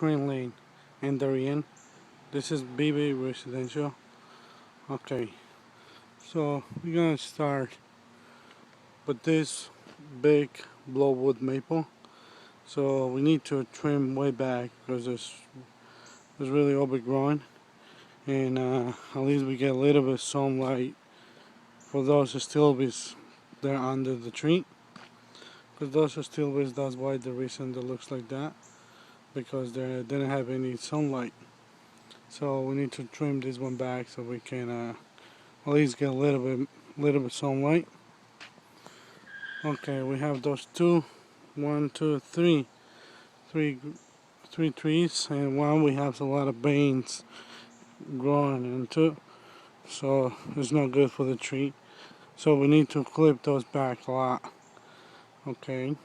green lane and Darien. This is Bibi residential. Okay, so we're gonna start with this big blowwood maple. So we need to trim way back because it's really overgrown, and at least we get a little bit of sunlight for those stilbes that are under the tree. Because those stilbes, that's why the reason it looks like that, because they didn't have any sunlight. So we need to trim this one back so we can at least get a little bit sunlight. Okay, we have those two, one, two, three, three trees, and one we have a lot of veins growing into, so it's not good for the tree. So we need to clip those back a lot. Okay,